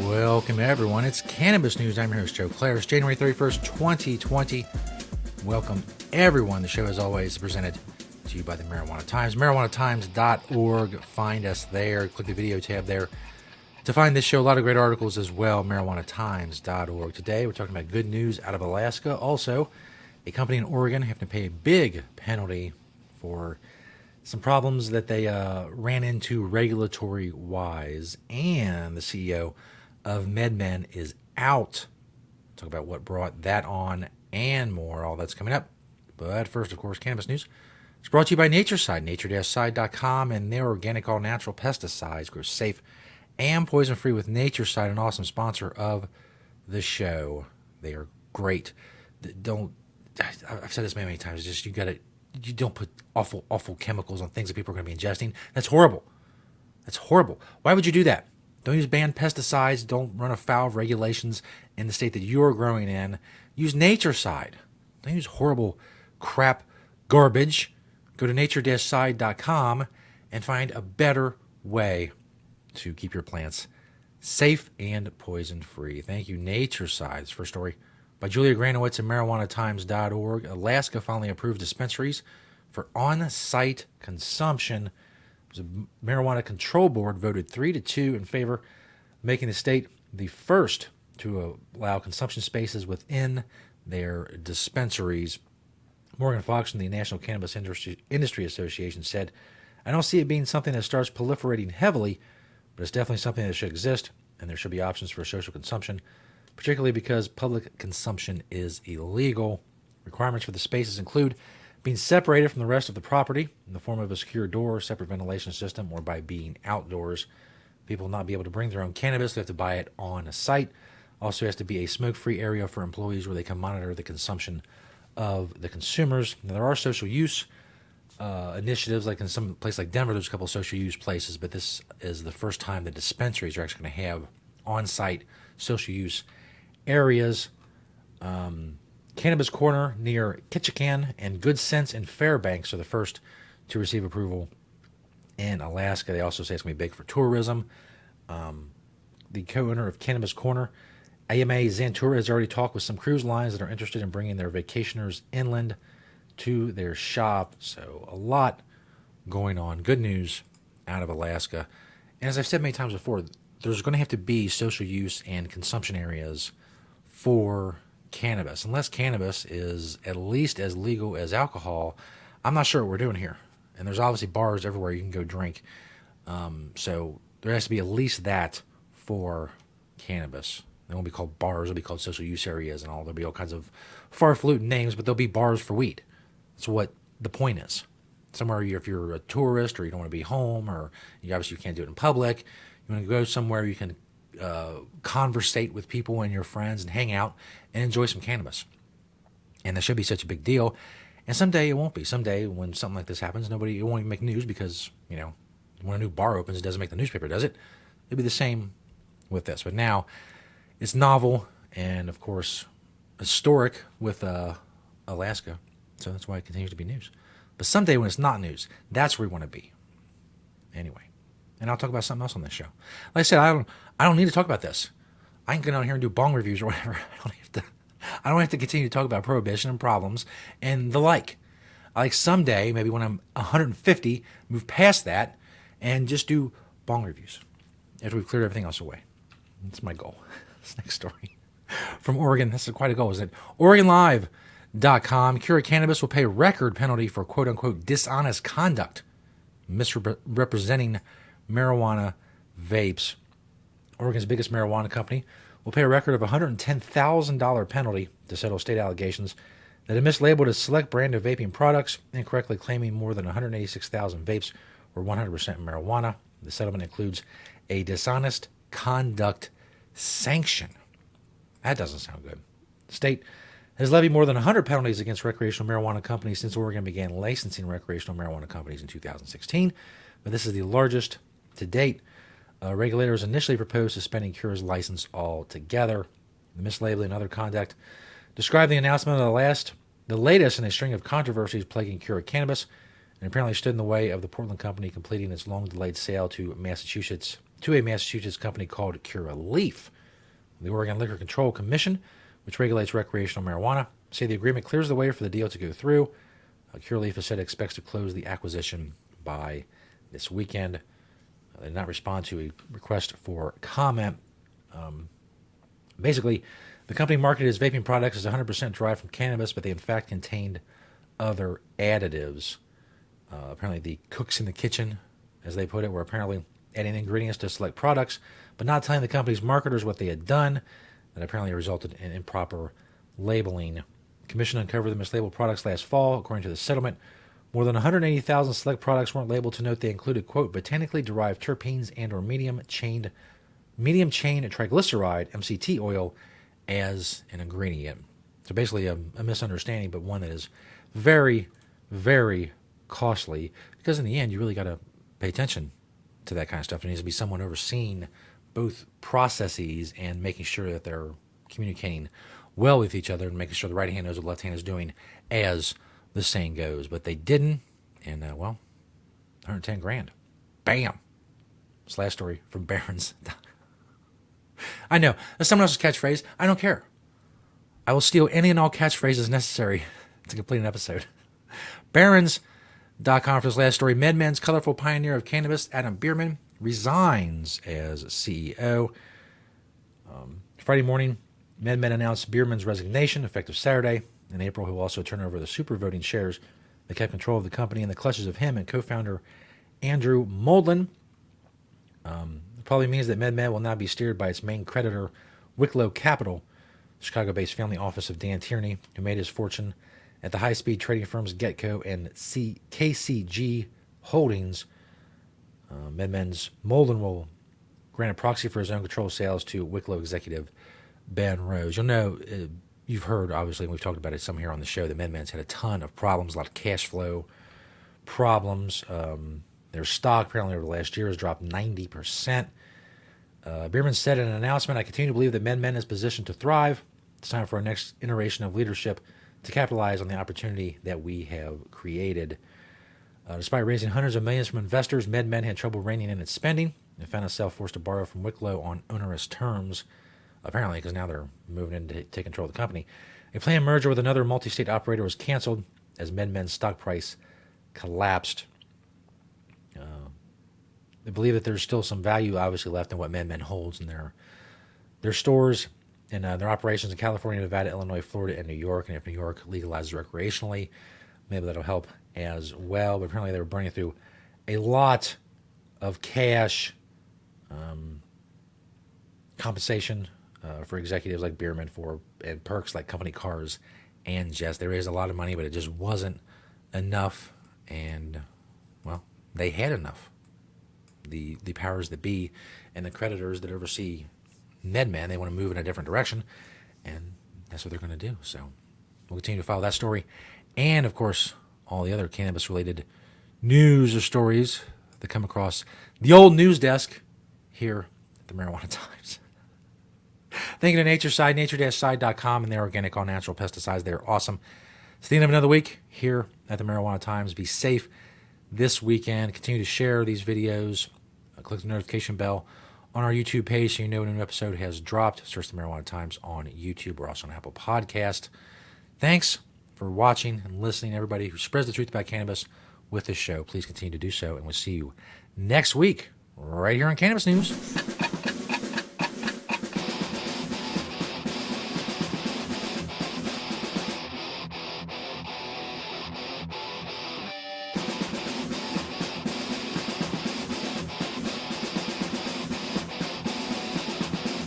Welcome, everyone. It's Cannabis News. I'm your host, Joe Klare. It's January 31st, 2020. Welcome, everyone. The show, as always, is presented to you by the Marijuana Times. MarijuanaTimes.org. Find us there. Click the video tab there to find this show. A lot of great articles as well. MarijuanaTimes.org. Today, we're talking about good news out of Alaska. Also, a company in Oregon having to pay a big penalty for some problems that they ran into regulatory-wise. And the CEO of MedMen is out. Talk about what brought that on and more. All that's coming up. But first, of course, Cannabis News. It's brought to you by Natureside, nature-side.com, and their organic, all-natural pesticides grow safe and poison-free with Natureside, an awesome sponsor of the show. They are great. I've said this many times, just you don't put awful chemicals on things that people are going to be ingesting. That's horrible. That's horrible. Why would you do that? Don't use banned pesticides. Don't run afoul of regulations in the state that you're growing in. Use Natureside. Don't use horrible crap garbage. Go to nature-side.com and find a better way to keep your plants safe and poison-free. Thank you, Natureside. First story by Julia Granowitz at MarijuanaTimes.org. Alaska finally approved dispensaries for on-site consumption. The Marijuana Control Board voted 3-2 in favor, making the state the first to allow consumption spaces within their dispensaries. Morgan Fox from the National Cannabis Industry Association said, "I don't see it being something that starts proliferating heavily, but it's definitely something that should exist, and there should be options for social consumption, particularly because public consumption is illegal. Requirements for the spaces include being separated from the rest of the property in the form of a secure door, separate ventilation system, or by being outdoors. People will not be able to bring their own cannabis. They have to buy it on site. Also has to be a smoke-free area for employees where they can monitor the consumption of the consumers. Now, there are social use initiatives, like in some place like Denver, there's a couple of social use places, but this is the first time that dispensaries are actually going to have on-site social use areas. Cannabis Corner near Ketchikan and Good Sense in Fairbanks are the first to receive approval in Alaska. They also say it's going to be big for tourism. The co-owner of Cannabis Corner, AMA Zantura, has already talked with some cruise lines that are interested in bringing their vacationers inland to their shop. So a lot going on. Good news out of Alaska. And as I've said many times before, there's going to have to be social use and consumption areas for cannabis. Unless cannabis is at least as legal as alcohol, I'm not sure what we're doing here. And there's obviously bars everywhere you can go drink. So there has to be at least that for cannabis. They won't be called bars. They'll be called social use areas and all. There'll be all kinds of far-falutin names, but there'll be bars for weed. That's what the point is. Somewhere, if you're a tourist or you don't want to be home, or you obviously can't do it in public, you want to go somewhere you can conversate with people and your friends and hang out and enjoy some cannabis. And that should be such a big deal. And someday it won't be. Someday when something like this happens, it won't even make news because, when a new bar opens, it doesn't make the newspaper, does it? It'll be the same with this. But now it's novel and, of course, historic with Alaska. So that's why it continues to be news. But someday when it's not news, that's where we want to be. Anyway. And I'll talk about something else on this show. Like I said, I don't need to talk about this. I can get on here and do bong reviews or whatever. I don't have to continue to talk about prohibition and problems and the like. Like someday, maybe when I'm 150, move past that and just do bong reviews after we've cleared everything else away. That's my goal. This next story from Oregon. This is quite a goal, isn't it? OregonLive.com. Klare Cannabis will pay record penalty for quote-unquote dishonest conduct, misrepresenting marijuana vapes. Oregon's biggest marijuana company will pay a record of $110,000 penalty to settle state allegations that it mislabeled a select brand of vaping products, incorrectly claiming more than 186,000 vapes were 100% marijuana. The settlement includes a dishonest conduct sanction. That doesn't sound good. The state has levied more than 100 penalties against recreational marijuana companies since Oregon began licensing recreational marijuana companies in 2016, but this is the largest to date. Regulators initially proposed suspending Klare's license altogether. The mislabeling and other conduct described the announcement of the latest in a string of controversies plaguing Klare Cannabis, and apparently stood in the way of the Portland company completing its long-delayed sale to Massachusetts to a Massachusetts company called Curaleaf. The Oregon Liquor Control Commission, which regulates recreational marijuana, say the agreement clears the way for the deal to go through. Curaleaf has said it expects to close the acquisition by this weekend. They did not respond to a request for comment. Basically, the company marketed its vaping products as 100% derived from cannabis, but they in fact contained other additives. Apparently, the cooks in the kitchen, as they put it, were apparently adding ingredients to select products, but not telling the company's marketers what they had done. That apparently resulted in improper labeling. The commission uncovered the mislabeled products last fall. According to the settlement, more than 180,000 select products weren't labeled to note they included, quote, botanically derived terpenes and or medium-chain triglyceride, MCT oil, as an ingredient. So basically a misunderstanding, but one that is very, very costly, because in the end, you really got to pay attention to that kind of stuff. There needs to be someone overseeing both processes and making sure that they're communicating well with each other and making sure the right hand knows what the left hand is doing, as the saying goes. But they didn't, and 110 grand. Bam! This last story from Barron's. I know, that's someone else's catchphrase. I don't care. I will steal any and all catchphrases necessary to complete an episode. Barron's.com for this last story. MedMen's colorful pioneer of cannabis, Adam Bierman, resigns as CEO. Friday morning, MedMen announced Bierman's resignation effective Saturday. In April, he will also turn over the super voting shares that kept control of the company in the clutches of him and co-founder Andrew Moldlin. It probably means that MedMen will now be steered by its main creditor, Wicklow Capital, Chicago-based family office of Dan Tierney, who made his fortune at the high-speed trading firms Getco and KCG Holdings. MedMen's Moldlin will grant a proxy for his own control sales to Wicklow executive Ben Rose. You'll know, you've heard, obviously, and we've talked about it some here on the show, that MedMen's had a ton of problems, a lot of cash flow problems. Their stock, apparently, over the last year has dropped 90%. Bierman said in an announcement, I continue to believe that MedMen is positioned to thrive. It's time for our next iteration of leadership to capitalize on the opportunity that we have created. Despite raising hundreds of millions from investors, MedMen had trouble reining in its spending and found itself forced to borrow from Wicklow on onerous terms, apparently because now they're moving in to take control of the company. A planned merger with another multi-state operator was canceled as MedMen's stock price collapsed. They believe that there's still some value, obviously, left in what MedMen holds in their stores and their operations in California, Nevada, Illinois, Florida, and New York. And if New York legalizes recreationally, maybe that'll help as well. But apparently they were burning through a lot of cash compensation for executives like Bierman and perks like company cars and jets. They raised a lot of money, but it just wasn't enough. And, well, they had enough. The powers that be and the creditors that oversee MedMen, they want to move in a different direction, and that's what they're going to do. So we'll continue to follow that story and, of course, all the other cannabis-related news or stories that come across the old news desk here at the Marijuana Times. Thank you to Nature Side, nature-side.com, and their organic, all-natural pesticides. They're awesome. It's the end of another week here at the Marijuana Times. Be safe this weekend. Continue to share these videos. Click the notification bell on our YouTube page so you know when a new episode has dropped. Search the Marijuana Times on YouTube. We're also on Apple Podcast. Thanks for watching and listening. Everybody who spreads the truth about cannabis with this show, please continue to do so. And we'll see you next week right here on Cannabis News.